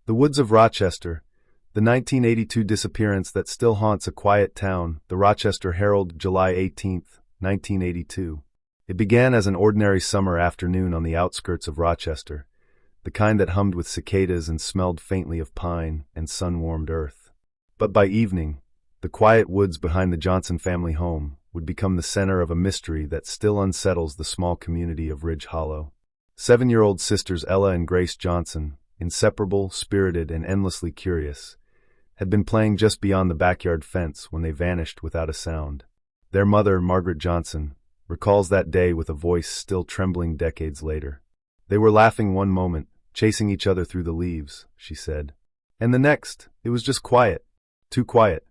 The woods of Rochester, the 1982 disappearance that still haunts a quiet town, the Rochester Herald, July 18, 1982. It began as an ordinary summer afternoon on the outskirts of Rochester, the kind that hummed with cicadas and smelled faintly of pine and sun-warmed earth. But by evening, the quiet woods behind the Johnson family home would become the center of a mystery that still unsettles the small community of Ridge Hollow. 7-year-old sisters Ella and Grace Johnson, inseparable, spirited, and endlessly curious, had been playing just beyond the backyard fence when they vanished without a sound. Their mother, Margaret Johnson, recalls that day with a voice still trembling decades later. "They were laughing one moment, chasing each other through the leaves," she said. "And the next, it was just quiet. Too quiet.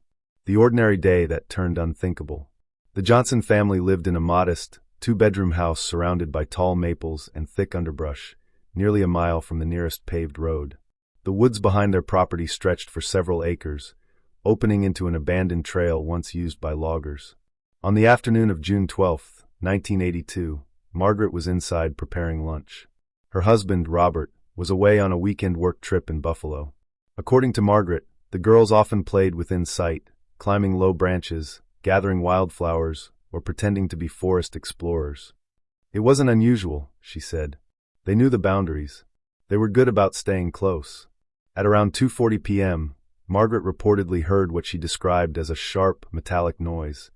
The ordinary day that turned unthinkable." The Johnson family lived in a modest, 2-bedroom house surrounded by tall maples and thick underbrush, nearly a mile from the nearest paved road. The woods behind their property stretched for several acres, opening into an abandoned trail once used by loggers. On the afternoon of June 12, 1982, Margaret was inside preparing lunch. Her husband, Robert, was away on a weekend work trip in Buffalo. According to Margaret, the girls often played within sight, climbing low branches, gathering wildflowers, or pretending to be forest explorers. "It wasn't unusual," she said. "They knew the boundaries. They were good about staying close." At around 2:40 p.m., Margaret reportedly heard what she described as a sharp, metallic noise,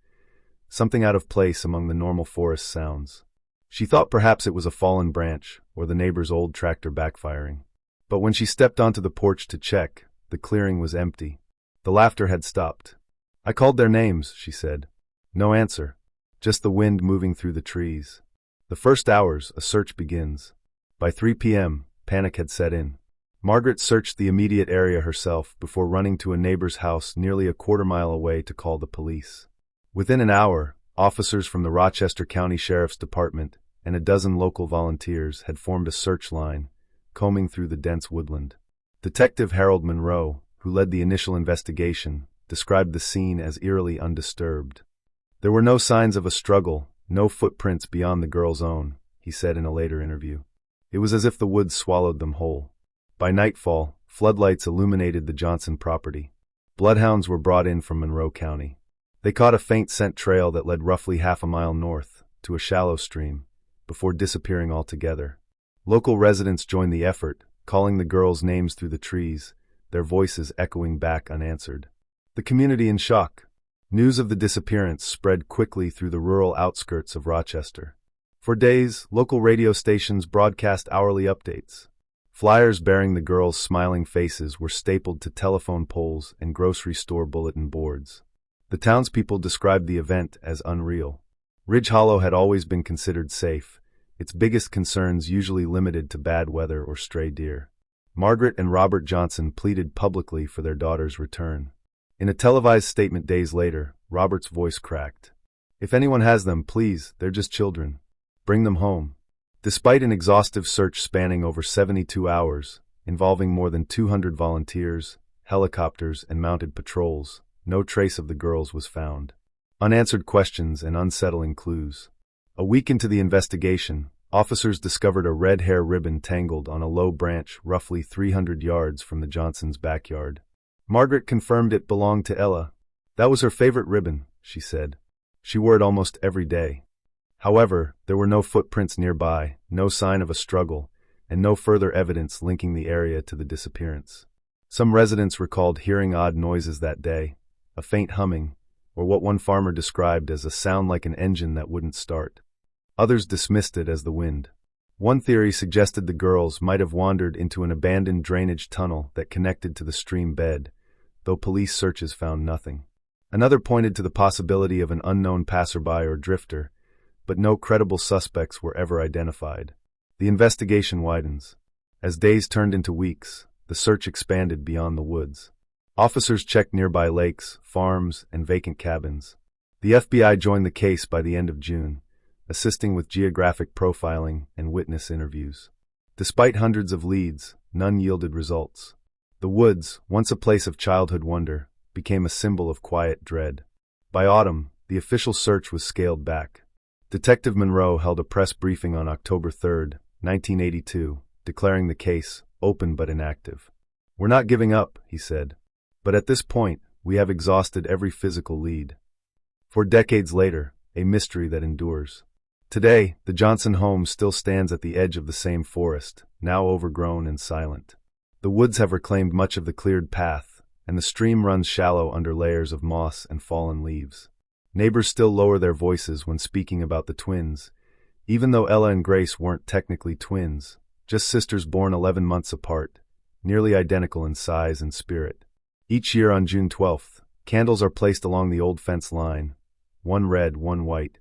something out of place among the normal forest sounds. She thought perhaps it was a fallen branch or the neighbor's old tractor backfiring. But when she stepped onto the porch to check, the clearing was empty. The laughter had stopped. "I called their names," she said. No answer, just the wind moving through the trees. The first hours, a search begins. By 3 p.m., panic had set in. Margaret searched the immediate area herself before running to a neighbor's house nearly a quarter-mile away to call the police. Within an hour, officers from the Rochester County Sheriff's Department and a dozen local volunteers had formed a search line, combing through the dense woodland. Detective Harold Monroe, who led the initial investigation, described the scene as eerily undisturbed. "There were no signs of a struggle, no footprints beyond the girls' own," he said in a later interview. "It was as if the woods swallowed them whole." By nightfall, floodlights illuminated the Johnson property. Bloodhounds were brought in from Monroe County. They caught a faint scent trail that led roughly half a mile north, to a shallow stream, before disappearing altogether. Local residents joined the effort, calling the girls' names through the trees, their voices echoing back unanswered. The community in shock. News of the disappearance spread quickly through the rural outskirts of Rochester. For days, local radio stations broadcast hourly updates. Flyers bearing the girls' smiling faces were stapled to telephone poles and grocery store bulletin boards. The townspeople described the event as unreal. Ridge Hollow had always been considered safe, its biggest concerns usually limited to bad weather or stray deer. Margaret and Robert Johnson pleaded publicly for their daughter's return. In a televised statement days later, Robert's voice cracked. "If anyone has them, please, they're just children. Bring them home." Despite an exhaustive search spanning over 72 hours, involving more than 200 volunteers, helicopters, and mounted patrols, no trace of the girls was found. Unanswered questions and unsettling clues. A week into the investigation, officers discovered a red hair ribbon tangled on a low branch roughly 300 yards from the Johnsons' backyard. Margaret confirmed it belonged to Ella. "That was her favorite ribbon," she said. "She wore it almost every day." However, there were no footprints nearby, no sign of a struggle, and no further evidence linking the area to the disappearance. Some residents recalled hearing odd noises that day, a faint humming, or what one farmer described as a sound like an engine that wouldn't start. Others dismissed it as the wind. One theory suggested the girls might have wandered into an abandoned drainage tunnel that connected to the stream bed, though police searches found nothing. Another pointed to the possibility of an unknown passerby or drifter, but no credible suspects were ever identified. The investigation widens. As days turned into weeks, the search expanded beyond the woods. Officers checked nearby lakes, farms, and vacant cabins. The FBI joined the case by the end of June, assisting with geographic profiling and witness interviews. Despite hundreds of leads, none yielded results. The woods, once a place of childhood wonder, became a symbol of quiet dread. By autumn, the official search was scaled back. Detective Monroe held a press briefing on October 3, 1982, declaring the case open but inactive. "We're not giving up," he said. "But at this point, we have exhausted every physical lead." For decades later, a mystery that endures. Today, the Johnson home still stands at the edge of the same forest, now overgrown and silent. The woods have reclaimed much of the cleared path, and the stream runs shallow under layers of moss and fallen leaves. Neighbors still lower their voices when speaking about the twins, even though Ella and Grace weren't technically twins, just sisters born 11 months apart, nearly identical in size and spirit. Each year on June 12th, candles are placed along the old fence line, one red, one white,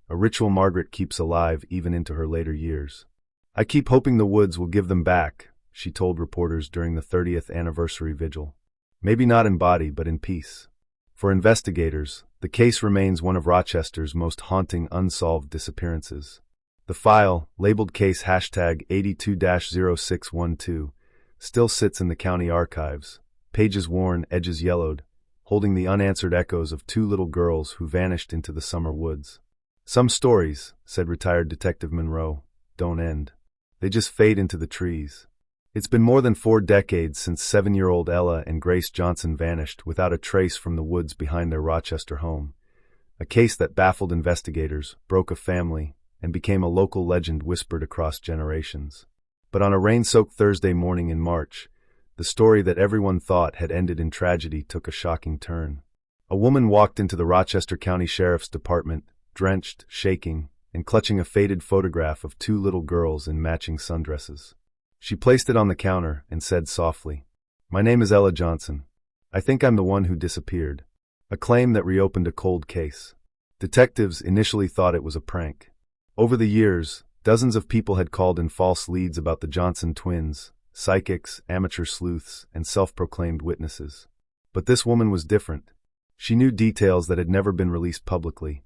a ritual Margaret keeps alive even into her later years. "I keep hoping the woods will give them back," she told reporters during the 30th anniversary vigil. "Maybe not in body, but in peace." For investigators, the case remains one of Rochester's most haunting unsolved disappearances. The file, labeled case #82-0612, still sits in the county archives, pages worn, edges yellowed, holding the unanswered echoes of two little girls who vanished into the summer woods. "Some stories," said retired Detective Monroe, "don't end. They just fade into the trees." It's been more than 4 decades since 7-year-old Ella and Grace Johnson vanished without a trace from the woods behind their Rochester home. A case that baffled investigators, broke a family, and became a local legend whispered across generations. But on a rain-soaked Thursday morning in March, the story that everyone thought had ended in tragedy took a shocking turn. A woman walked into the Rochester County Sheriff's Department, drenched, shaking, and clutching a faded photograph of 2 little girls in matching sundresses. She placed it on the counter and said softly, "My name is Ella Johnson. I think I'm the one who disappeared." A claim that reopened a cold case. Detectives initially thought it was a prank. Over the years, dozens of people had called in false leads about the Johnson twins, psychics, amateur sleuths, and self-proclaimed witnesses. But this woman was different. She knew details that had never been released publicly.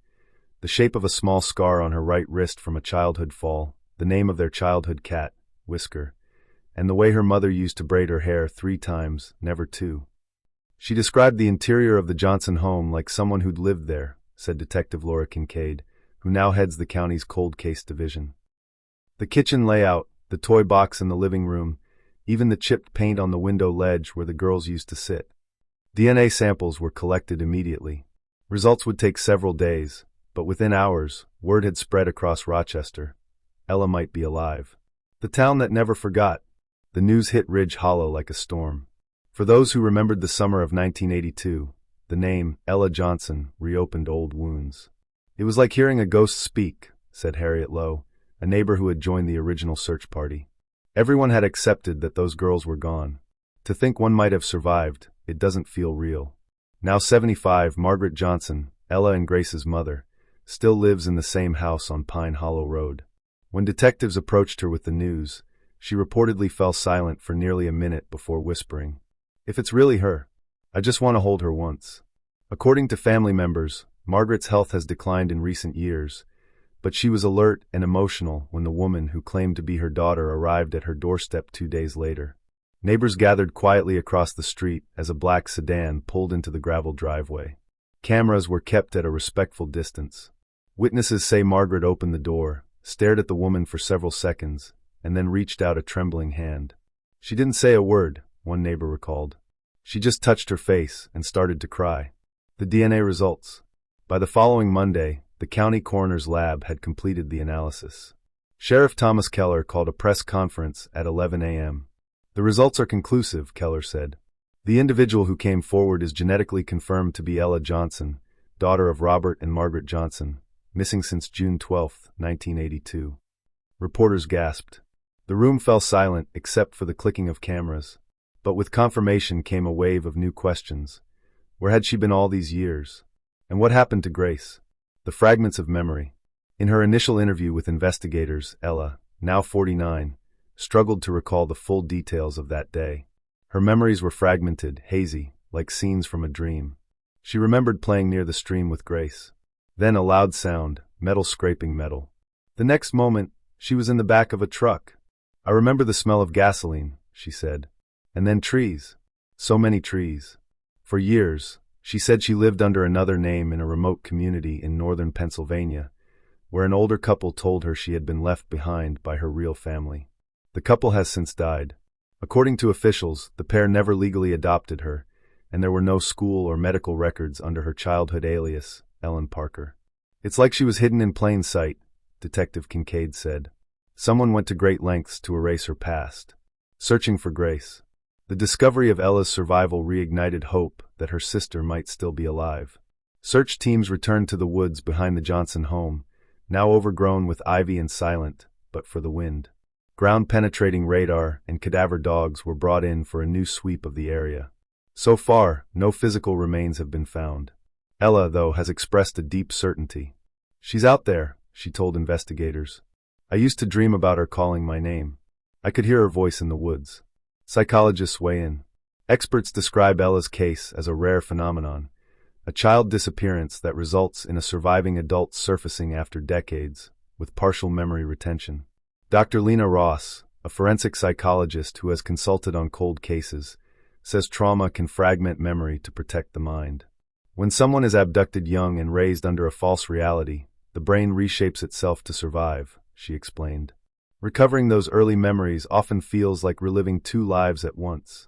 The shape of a small scar on her right wrist from a childhood fall, the name of their childhood cat, Whisker, and the way her mother used to braid her hair 3 times, never 2. She described the interior of the Johnson home like someone who'd lived there, said Detective Laura Kincaid, who now heads the county's cold case division. The kitchen layout, the toy box in the living room, even the chipped paint on the window ledge where the girls used to sit. DNA samples were collected immediately. Results would take several days, but within hours, word had spread across Rochester. Ella might be alive. The town that never forgot. The news hit Ridge Hollow like a storm. For those who remembered the summer of 1982, the name, Ella Johnson, reopened old wounds. "It was like hearing a ghost speak," said Harriet Lowe, a neighbor who had joined the original search party. Everyone had accepted that those girls were gone. To think one might have survived, it doesn't feel real. Now 75, Margaret Johnson, Ella and Grace's mother, still lives in the same house on Pine Hollow Road. When detectives approached her with the news, she reportedly fell silent for nearly a minute before whispering, "If it's really her, I just want to hold her once." According to family members, Margaret's health has declined in recent years, but she was alert and emotional when the woman who claimed to be her daughter arrived at her doorstep 2 days later. Neighbors gathered quietly across the street as a black sedan pulled into the gravel driveway. Cameras were kept at a respectful distance. Witnesses say Margaret opened the door, stared at the woman for several seconds, and then reached out a trembling hand. "She didn't say a word," one neighbor recalled. "She just touched her face and started to cry." The DNA results. By the following Monday, the county coroner's lab had completed the analysis. Sheriff Thomas Keller called a press conference at 11 a.m. "The results are conclusive," Keller said. "The individual who came forward is genetically confirmed to be Ella Johnson, daughter of Robert and Margaret Johnson, missing since June 12, 1982. Reporters gasped. The room fell silent except for the clicking of cameras. But with confirmation came a wave of new questions. Where had she been all these years? And what happened to Grace? The fragments of memory. In her initial interview with investigators, Ella, now 49, struggled to recall the full details of that day. Her memories were fragmented, hazy, like scenes from a dream. She remembered playing near the stream with Grace. Then a loud sound, metal scraping metal. The next moment, she was in the back of a truck. "I remember the smell of gasoline," she said. "And then trees. So many trees." For years, she said she lived under another name in a remote community in northern Pennsylvania, where an older couple told her she had been left behind by her real family. The couple has since died. According to officials, the pair never legally adopted her, and there were no school or medical records under her childhood alias, Ellen Parker. It's like she was hidden in plain sight, Detective Kincaid said. Someone went to great lengths to erase her past. Searching for Grace. The discovery of Ella's survival reignited hope that her sister might still be alive. Search teams returned to the woods behind the Johnson home, now overgrown with ivy and silent, but for the wind. Ground-penetrating radar and cadaver dogs were brought in for a new sweep of the area. So far, no physical remains have been found. Ella, though, has expressed a deep certainty. She's out there, she told investigators. I used to dream about her calling my name. I could hear her voice in the woods. Psychologists weigh in. Experts describe Ella's case as a rare phenomenon, a child disappearance that results in a surviving adult surfacing after decades, with partial memory retention. Dr. Lena Ross, a forensic psychologist who has consulted on cold cases, says trauma can fragment memory to protect the mind. When someone is abducted young and raised under a false reality, the brain reshapes itself to survive, she explained. Recovering those early memories often feels like reliving two lives at once.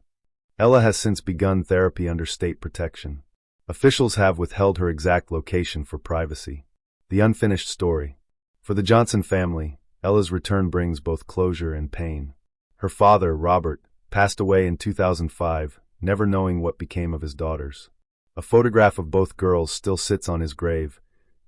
Ella has since begun therapy under state protection. Officials have withheld her exact location for privacy. The unfinished story. For the Johnson family, Ella's return brings both closure and pain. Her father, Robert, passed away in 2005, never knowing what became of his daughters. A photograph of both girls still sits on his grave,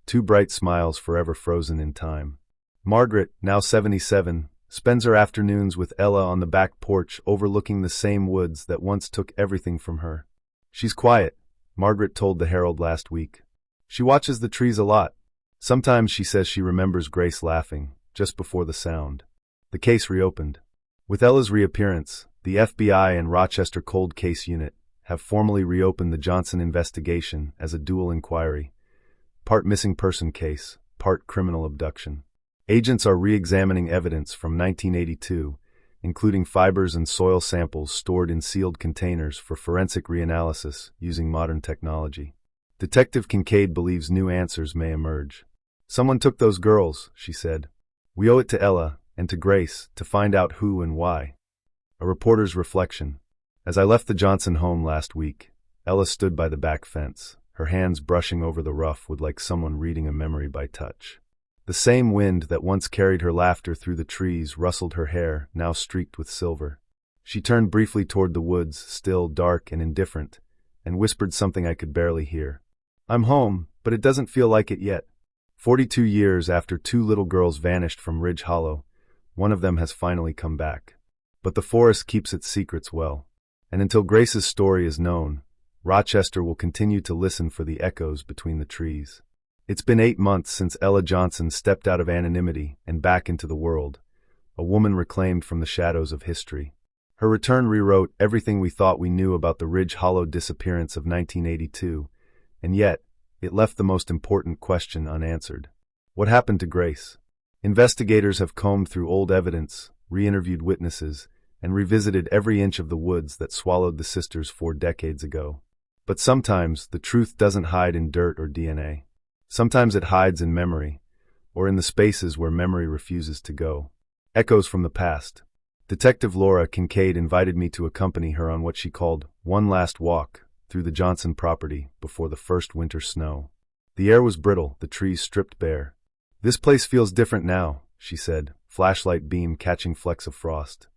two bright smiles forever frozen in time. Margaret, now 77, spends her afternoons with Ella on the back porch overlooking the same woods that once took everything from her. She's quiet, Margaret told the Herald last week. She watches the trees a lot. Sometimes she says she remembers Grace laughing, just before the sound. The case reopened. With Ella's reappearance, the FBI and Rochester Cold Case Unit have formally reopened the Johnson investigation as a dual inquiry. Part missing person case, part criminal abduction. Agents are re-examining evidence from 1982, including fibers and soil samples stored in sealed containers for forensic reanalysis using modern technology. Detective Kincaid believes new answers may emerge. Someone took those girls, she said. We owe it to Ella and to Grace to find out who and why. A reporter's reflection. As I left the Johnson home last week, Ella stood by the back fence, her hands brushing over the rough wood like someone reading a memory by touch. The same wind that once carried her laughter through the trees rustled her hair, now streaked with silver. She turned briefly toward the woods, still dark and indifferent, and whispered something I could barely hear. I'm home, but it doesn't feel like it yet. 42 years after two little girls vanished from Ridge Hollow, one of them has finally come back. But the forest keeps its secrets well. And until Grace's story is known, Rochester will continue to listen for the echoes between the trees. It's been 8 months since Ella Johnson stepped out of anonymity and back into the world, a woman reclaimed from the shadows of history. Her return rewrote everything we thought we knew about the Ridge Hollow disappearance of 1982, and yet, it left the most important question unanswered. What happened to Grace? Investigators have combed through old evidence, re-interviewed witnesses, and revisited every inch of the woods that swallowed the sisters 4 decades ago. But sometimes, the truth doesn't hide in dirt or DNA. Sometimes it hides in memory, or in the spaces where memory refuses to go. Echoes from the past. Detective Laura Kincaid invited me to accompany her on what she called one last walk through the Johnson property before the first winter snow. The air was brittle, the trees stripped bare. This place feels different now, she said, flashlight beam catching flecks of frost.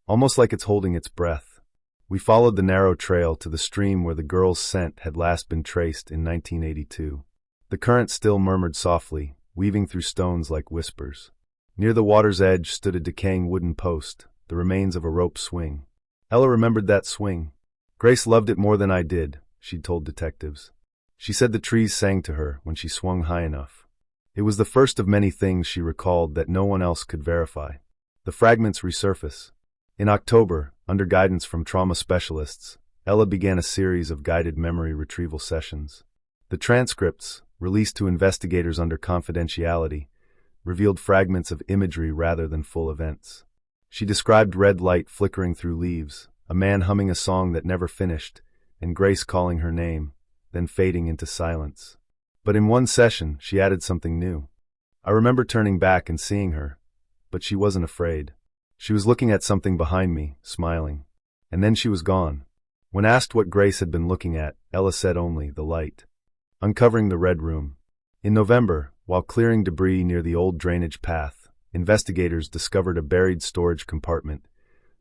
Almost like it's holding its breath. We followed the narrow trail to the stream where the girl's scent had last been traced in 1982. The current still murmured softly, weaving through stones like whispers. Near the water's edge stood a decaying wooden post, the remains of a rope swing. Ella remembered that swing. Grace loved it more than I did, she'd told detectives. She said the trees sang to her when she swung high enough. It was the first of many things she recalled that no one else could verify. The fragments resurface. In October, under guidance from trauma specialists, Ella began a series of guided memory retrieval sessions. The transcripts, released to investigators under confidentiality, revealed fragments of imagery rather than full events. She described red light flickering through leaves, a man humming a song that never finished, and Grace calling her name, then fading into silence. But in one session, she added something new. I remember turning back and seeing her, but she wasn't afraid. She was looking at something behind me, smiling. And then she was gone. When asked what Grace had been looking at, Ella said only, the light. Uncovering the red room. In November, while clearing debris near the old drainage path, investigators discovered a buried storage compartment,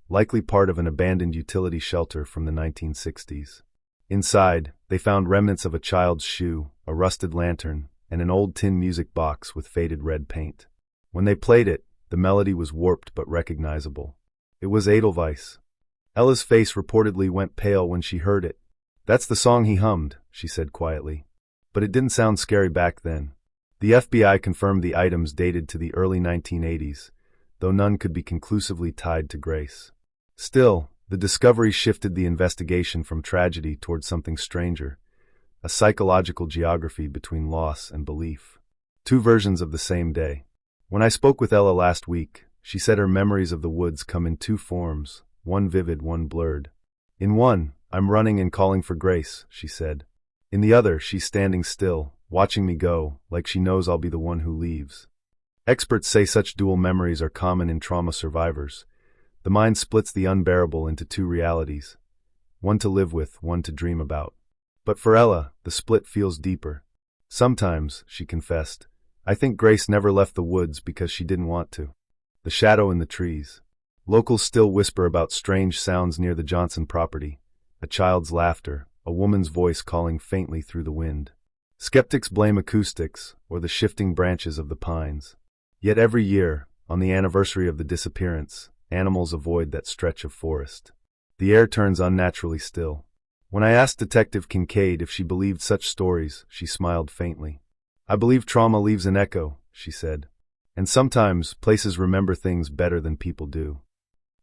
likely part of an abandoned utility shelter from the 1960s. Inside, they found remnants of a child's shoe, a rusted lantern, and an old tin music box with faded red paint. When they played it, the melody was warped but recognizable. It was Edelweiss. Ella's face reportedly went pale when she heard it. "That's the song he hummed," she said quietly. But it didn't sound scary back then. The FBI confirmed the items dated to the early 1980s, though none could be conclusively tied to Grace. Still, the discovery shifted the investigation from tragedy toward something stranger, a psychological geography between loss and belief. Two versions of the same day. When I spoke with Ella last week, she said her memories of the woods come in two forms, one vivid, one blurred. In one, I'm running and calling for Grace, she said. In the other, she's standing still, watching me go, like she knows I'll be the one who leaves. Experts say such dual memories are common in trauma survivors. The mind splits the unbearable into two realities, one to live with, one to dream about. But for Ella, the split feels deeper. Sometimes, she confessed, I think Grace never left the woods because she didn't want to. The shadow in the trees. Locals still whisper about strange sounds near the Johnson property, a child's laughter, a woman's voice calling faintly through the wind. Skeptics blame acoustics or the shifting branches of the pines. Yet every year, on the anniversary of the disappearance, animals avoid that stretch of forest. The air turns unnaturally still. When I asked Detective Kincaid if she believed such stories, she smiled faintly. I believe trauma leaves an echo, she said. And sometimes places remember things better than people do.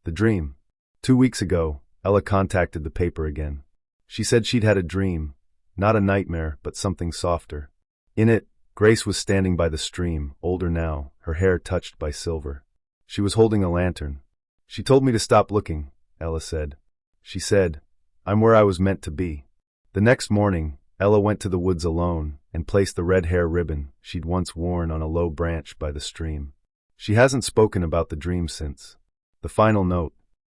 The dream. 2 weeks ago, Ella contacted the paper again. She said she'd had a dream, not a nightmare, but something softer. In it, Grace was standing by the stream, older now, her hair touched by silver. She was holding a lantern. She told me to stop looking, Ella said. She said, I'm where I was meant to be. The next morning, Ella went to the woods alone and placed the red hair ribbon she'd once worn on a low branch by the stream. She hasn't spoken about the dream since. The final note.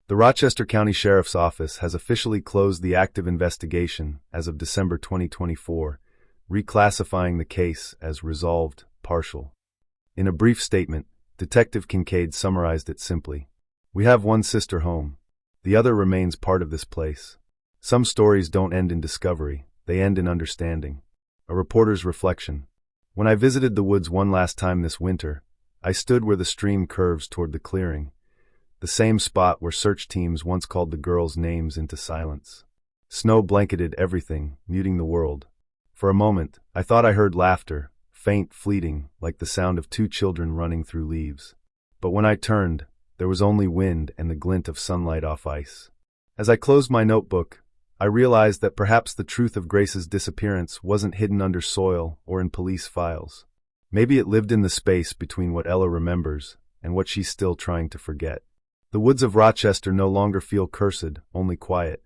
The Rochester County Sheriff's Office has officially closed the active investigation as of December 2024, reclassifying the case as resolved, partial. In a brief statement, Detective Kincaid summarized it simply. We have one sister home. The other remains part of this place. Some stories don't end in discovery, they end in understanding. A reporter's reflection. When I visited the woods one last time this winter, I stood where the stream curves toward the clearing, the same spot where search teams once called the girls' names into silence. Snow blanketed everything, muting the world. For a moment, I thought I heard laughter, faint, fleeting, like the sound of two children running through leaves. But when I turned, there was only wind and the glint of sunlight off ice. As I closed my notebook, I realized that perhaps the truth of Grace's disappearance wasn't hidden under soil or in police files. Maybe it lived in the space between what Ella remembers and what she's still trying to forget. The woods of Rochester no longer feel cursed, only quiet.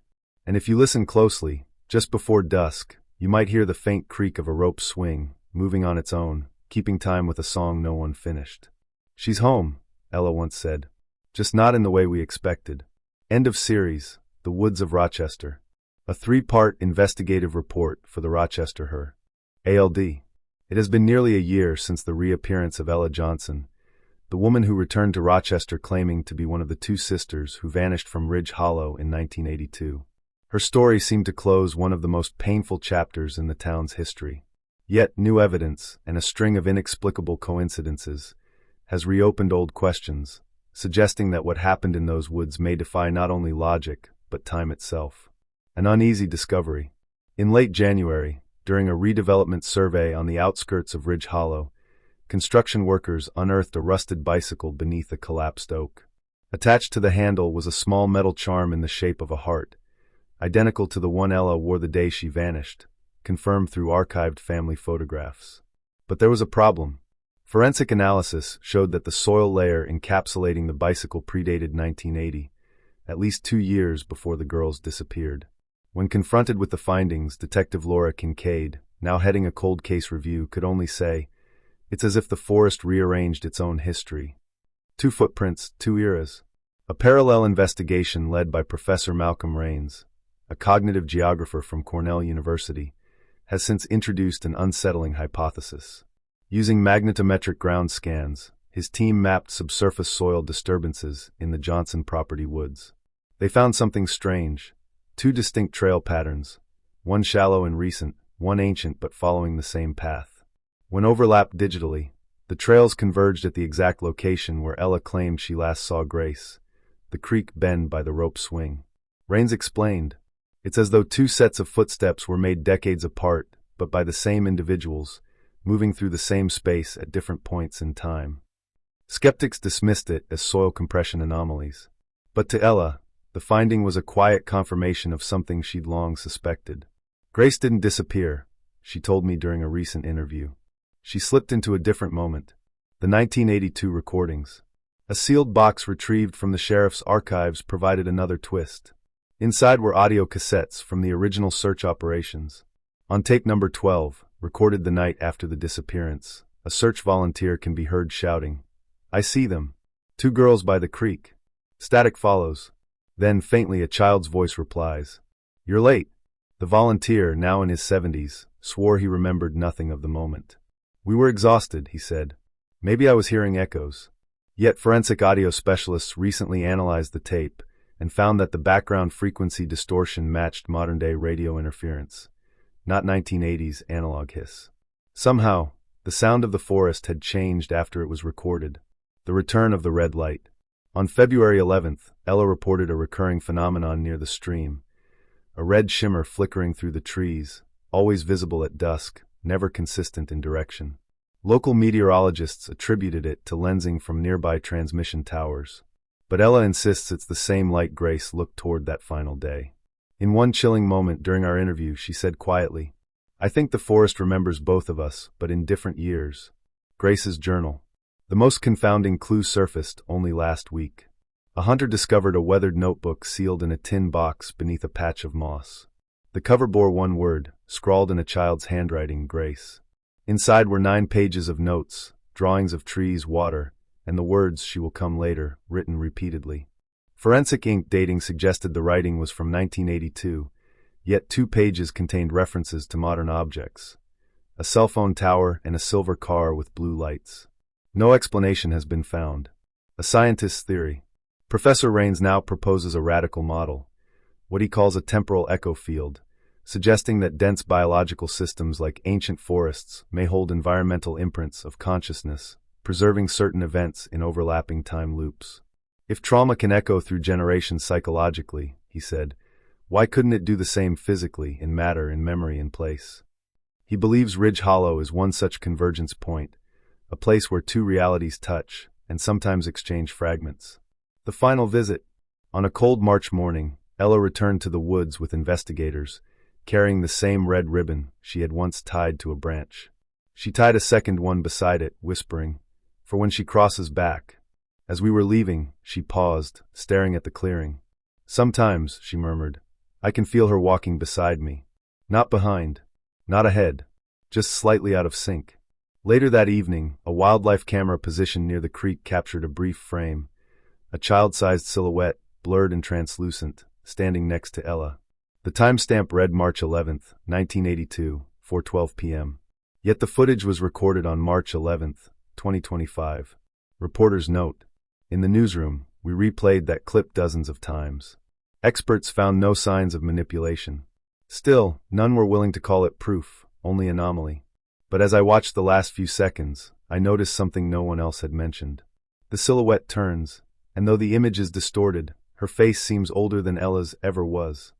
And if you listen closely, just before dusk, you might hear the faint creak of a rope swing, moving on its own, keeping time with a song no one finished. She's home, Ella once said. Just not in the way we expected. End of series, The Woods of Rochester. A 3-part investigative report for the Rochester Her. ALD. It has been nearly a year since the reappearance of Ella Johnson, the woman who returned to Rochester claiming to be one of the two sisters who vanished from Ridge Hollow in 1982. Her story seemed to close one of the most painful chapters in the town's history. Yet new evidence, and a string of inexplicable coincidences, has reopened old questions, suggesting that what happened in those woods may defy not only logic, but time itself. An uneasy discovery. In late January, during a redevelopment survey on the outskirts of Ridge Hollow, construction workers unearthed a rusted bicycle beneath a collapsed oak. Attached to the handle was a small metal charm in the shape of a heart, identical to the one Ella wore the day she vanished, confirmed through archived family photographs. But there was a problem. Forensic analysis showed that the soil layer encapsulating the bicycle predated 1980, at least 2 years before the girls disappeared. When confronted with the findings, Detective Laura Kincaid, now heading a cold case review, could only say, "It's as if the forest rearranged its own history. 2 footprints, 2 eras." A parallel investigation led by Professor Malcolm Raines, a cognitive geographer from Cornell University, has since introduced an unsettling hypothesis. Using magnetometric ground scans, his team mapped subsurface soil disturbances in the Johnson property woods. They found something strange: two distinct trail patterns, one shallow and recent, one ancient but following the same path. When overlapped digitally, the trails converged at the exact location where Ella claimed she last saw Grace, the creek bend by the rope swing. Raines explained, "It's as though two sets of footsteps were made decades apart, but by the same individuals, moving through the same space at different points in time." Skeptics dismissed it as soil compression anomalies. But to Ella, the finding was a quiet confirmation of something she'd long suspected. Grace didn't disappear, she told me during a recent interview. She slipped into a different moment. The 1982 recordings. A sealed box retrieved from the sheriff's archives provided another twist. Inside were audio cassettes from the original search operations. On tape number 12, recorded the night after the disappearance, a search volunteer can be heard shouting, "I see them. Two girls by the creek." Static follows. Then faintly a child's voice replies, "You're late." The volunteer, now in his 70s, swore he remembered nothing of the moment. "We were exhausted," he said. "Maybe I was hearing echoes." Yet forensic audio specialists recently analyzed the tape and found that the background frequency distortion matched modern-day radio interference, not 1980s analog hiss. Somehow, the sound of the forest had changed after it was recorded. The return of the red light. On February 11th, Ella reported a recurring phenomenon near the stream, a red shimmer flickering through the trees, always visible at dusk, never consistent in direction. Local meteorologists attributed it to lensing from nearby transmission towers. But Ella insists it's the same light Grace looked toward that final day. In one chilling moment during our interview, she said quietly, "I think the forest remembers both of us, but in different years." Grace's journal. The most confounding clue surfaced only last week. A hunter discovered a weathered notebook sealed in a tin box beneath a patch of moss. The cover bore one word, scrawled in a child's handwriting, "Grace." Inside were 9 pages of notes, drawings of trees, water, and the words "she will come later," written repeatedly. Forensic ink dating suggested the writing was from 1982, yet 2 pages contained references to modern objects: a cell phone tower and a silver car with blue lights. No explanation has been found. A scientist's theory. Professor Raines now proposes a radical model, what he calls a temporal echo field, suggesting that dense biological systems like ancient forests may hold environmental imprints of consciousness, preserving certain events in overlapping time loops. If trauma can echo through generations psychologically, he said, why couldn't it do the same physically, in matter, in memory, in place? He believes Ridge Hollow is one such convergence point, a place where two realities touch and sometimes exchange fragments. The final visit. On a cold March morning, Ella returned to the woods with investigators, carrying the same red ribbon she had once tied to a branch. She tied a second one beside it, whispering, "For when she crosses back." As we were leaving, she paused, staring at the clearing. "Sometimes," she murmured, "I can feel her walking beside me. Not behind. Not ahead. Just slightly out of sync." Later that evening, a wildlife camera positioned near the creek captured a brief frame, a child-sized silhouette, blurred and translucent, standing next to Ella. The timestamp read March 11th, 1982, 4:12 p.m. Yet the footage was recorded on March 11th, 2025. Reporter's note. In the newsroom, we replayed that clip dozens of times. Experts found no signs of manipulation. Still, none were willing to call it proof, only anomaly. But as I watched the last few seconds, I noticed something no one else had mentioned. The silhouette turns, and though the image is distorted, her face seems older than Ella's ever was.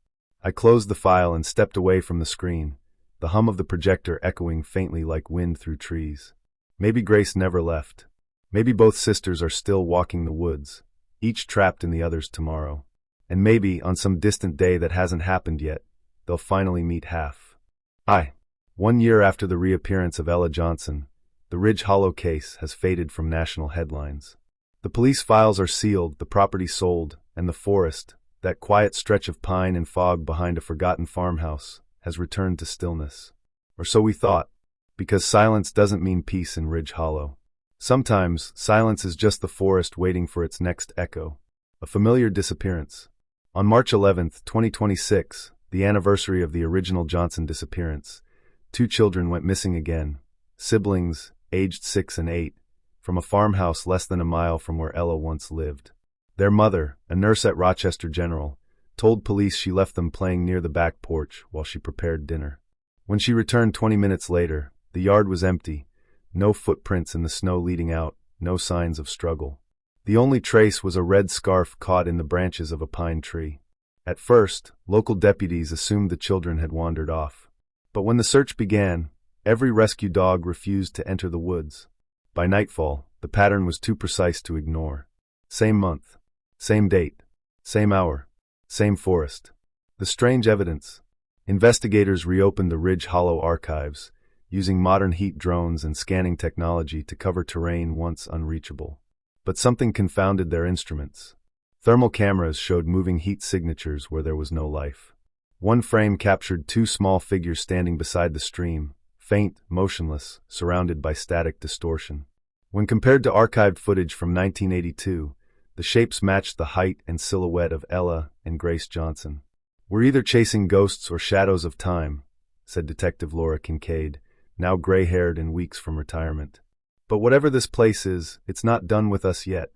I closed the file and stepped away from the screen, the hum of the projector echoing faintly like wind through trees. Maybe Grace never left. Maybe both sisters are still walking the woods, each trapped in the other's tomorrow. And maybe, on some distant day that hasn't happened yet, they'll finally meet half. 1 year after the reappearance of Ella Johnson, the Ridge Hollow case has faded from national headlines. The police files are sealed, the property sold, and the forest, that quiet stretch of pine and fog behind a forgotten farmhouse, has returned to stillness. Or so we thought, because silence doesn't mean peace in Ridge Hollow. Sometimes, silence is just the forest waiting for its next echo. A familiar disappearance. On March 11, 2026, the anniversary of the original Johnson disappearance, 2 children went missing again, siblings, aged 6 and 8, from a farmhouse less than a mile from where Ella once lived. Their mother, a nurse at Rochester General, told police she left them playing near the back porch while she prepared dinner. When she returned 20 minutes later, the yard was empty, no footprints in the snow leading out, no signs of struggle. The only trace was a red scarf caught in the branches of a pine tree. At first, local deputies assumed the children had wandered off. But when the search began, every rescue dog refused to enter the woods. By nightfall, the pattern was too precise to ignore. Same month, same date, same hour, same forest. The strange evidence. Investigators reopened the Ridge Hollow archives, using modern heat drones and scanning technology to cover terrain once unreachable. But something confounded their instruments. Thermal cameras showed moving heat signatures where there was no life. One frame captured 2 small figures standing beside the stream, faint, motionless, surrounded by static distortion. When compared to archived footage from 1982, the shapes matched the height and silhouette of Ella and Grace Johnson. "We're either chasing ghosts or shadows of time," said Detective Laura Kincaid, now gray-haired and weeks from retirement. "But whatever this place is, it's not done with us yet."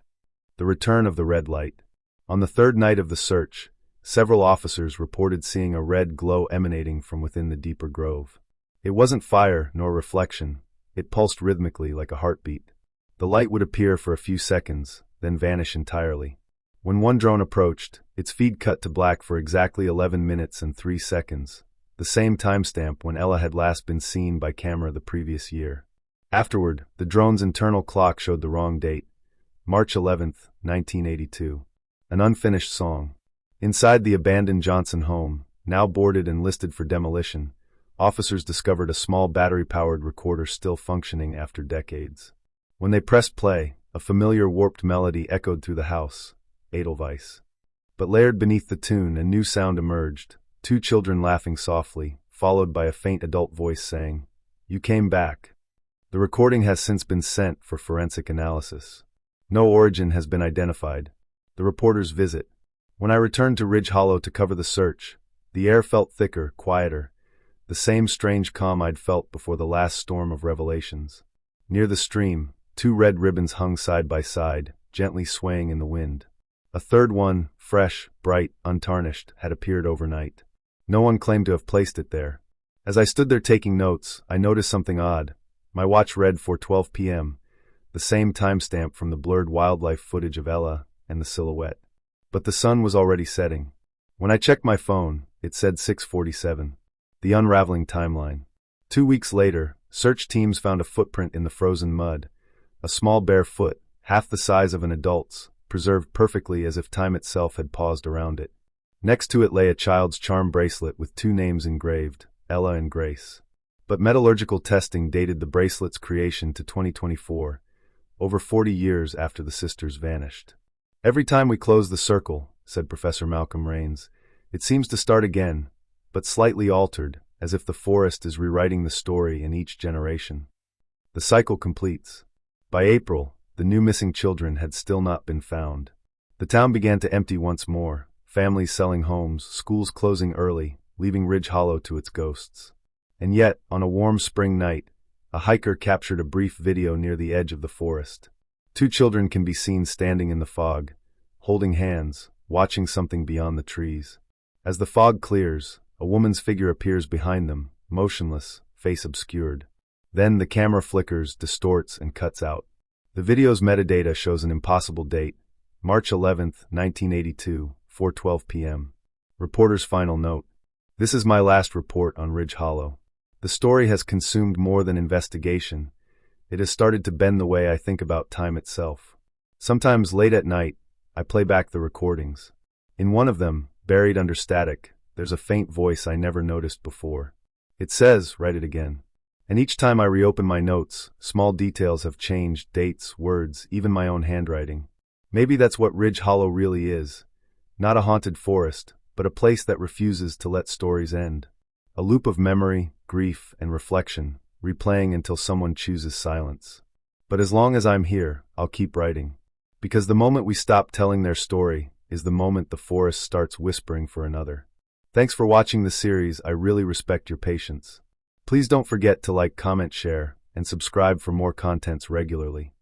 The return of the red light. On the 3rd night of the search, several officers reported seeing a red glow emanating from within the deeper grove. It wasn't fire nor reflection. It pulsed rhythmically like a heartbeat. The light would appear for a few seconds, then vanish entirely. When one drone approached, its feed cut to black for exactly 11 minutes and 3 seconds, the same timestamp when Ella had last been seen by camera the previous year. Afterward, the drone's internal clock showed the wrong date, March 11, 1982. An unfinished song. Inside the abandoned Johnson home, now boarded and listed for demolition, officers discovered a small battery-powered recorder still functioning after decades. When they pressed play, a familiar warped melody echoed through the house, Edelweiss. But layered beneath the tune, a new sound emerged, 2 children laughing softly, followed by a faint adult voice saying, "You came back." The recording has since been sent for forensic analysis. No origin has been identified. The reporter's visit. When I returned to Ridge Hollow to cover the search, the air felt thicker, quieter, the same strange calm I'd felt before the last storm of revelations. Near the stream, 2 red ribbons hung side by side, gently swaying in the wind. A third one, fresh, bright, untarnished, had appeared overnight. No one claimed to have placed it there. As I stood there taking notes, I noticed something odd. My watch read 4:12 p.m., the same timestamp from the blurred wildlife footage of Ella and the silhouette. But the sun was already setting. When I checked my phone, it said 6:47. The unraveling timeline. 2 weeks later, search teams found a footprint in the frozen mud, a small bare foot, half the size of an adult's, preserved perfectly as if time itself had paused around it. Next to it lay a child's charm bracelet with 2 names engraved, Ella and Grace. But metallurgical testing dated the bracelet's creation to 2024, over 40 years after the sisters vanished. "Every time we close the circle," said Professor Malcolm Rains, "it seems to start again, but slightly altered, as if the forest is rewriting the story in each generation." The cycle completes. By April, the new missing children had still not been found. The town began to empty once more, families selling homes, schools closing early, leaving Ridge Hollow to its ghosts. And yet, on a warm spring night, a hiker captured a brief video near the edge of the forest. 2 children can be seen standing in the fog, holding hands, watching something beyond the trees. As the fog clears, a woman's figure appears behind them, motionless, face obscured. Then the camera flickers, distorts, and cuts out. The video's metadata shows an impossible date, March 11, 1982, 4:12 p.m. Reporter's final note. "This is my last report on Ridge Hollow. The story has consumed more than investigation. It has started to bend the way I think about time itself. Sometimes late at night, I play back the recordings. In one of them, buried under static, there's a faint voice I never noticed before. It says, 'Write it again.' And each time I reopen my notes, small details have changed, dates, words, even my own handwriting. Maybe that's what Ridge Hollow really is. Not a haunted forest, but a place that refuses to let stories end. A loop of memory, grief, and reflection, replaying until someone chooses silence. But as long as I'm here, I'll keep writing. Because the moment we stop telling their story is the moment the forest starts whispering for another. Thanks for watching the series. I really respect your patience. Please don't forget to like, comment, share, and subscribe for more contents regularly.